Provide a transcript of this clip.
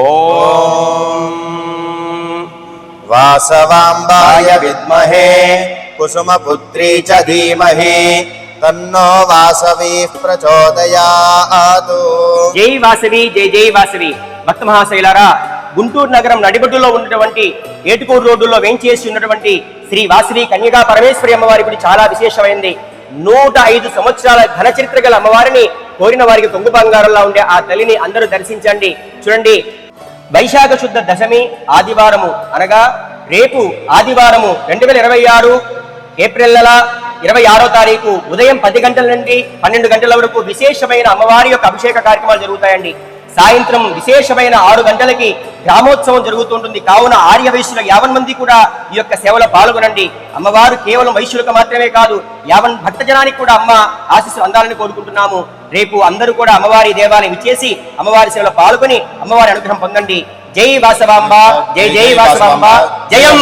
ఓం వాసవాంబాయ విద్మహే కుసుమపుత్రీ చ ధీమహి తన్నో వాసవి ప్రచోదయాత్. జై వాసవి, జై జై వాసవి. భక్త మహాశైలారా, గుంటూరు నగరం నడిబొడ్డులో ఉన్నటువంటి ఏటుకూరు రోడ్డులో వేంచేసి ఉన్నటువంటి శ్రీ వాసవి కన్యగా పరమేశ్వరి అమ్మవారి గుడి చాలా విశేషమైంది. 105 సంవత్సరాల ఘన చరిత్ర గల అమ్మవారిని కోరిన వారికి కొంగు బంగారంలా ఉండే ఆ తల్లిని అందరూ దర్శించండి. చూడండి, వైశాఖ శుద్ధ దశమి ఆదివారము అనగా రేపు ఆదివారము 2026 ఏప్రిల్ నెల 26వ తారీఖు ఉదయం 10 గంటల నుండి 12 గంటల వరకు విశేషమైన అమ్మవారి యొక్క అభిషేక కార్యక్రమాలు జరుగుతాయండి. సాయంత్రం విశేషమైన 6 గంటలకి గ్రామోత్సవం జరుగుతుంటుంది. కావున ఆర్య వైశ్యుల 50 మంది కూడా ఈ యొక్క సేవలో పాల్గొనండి. అమ్మవారు కేవలం వైశ్యులకు మాత్రమే కాదు, 50 భక్తజనానికి కూడా అమ్మ ఆశీస్సులు అందాలని కోరుకుంటున్నాము. రేపు అందరూ కూడా అమ్మవారి దేవాలయం ఇచ్చేసి అమ్మవారి సేవలో పాల్గొని అమ్మవారి అనుగ్రహం పొందండి. జై వాసవాంబ, జై జై వాసవాంబ, జయం.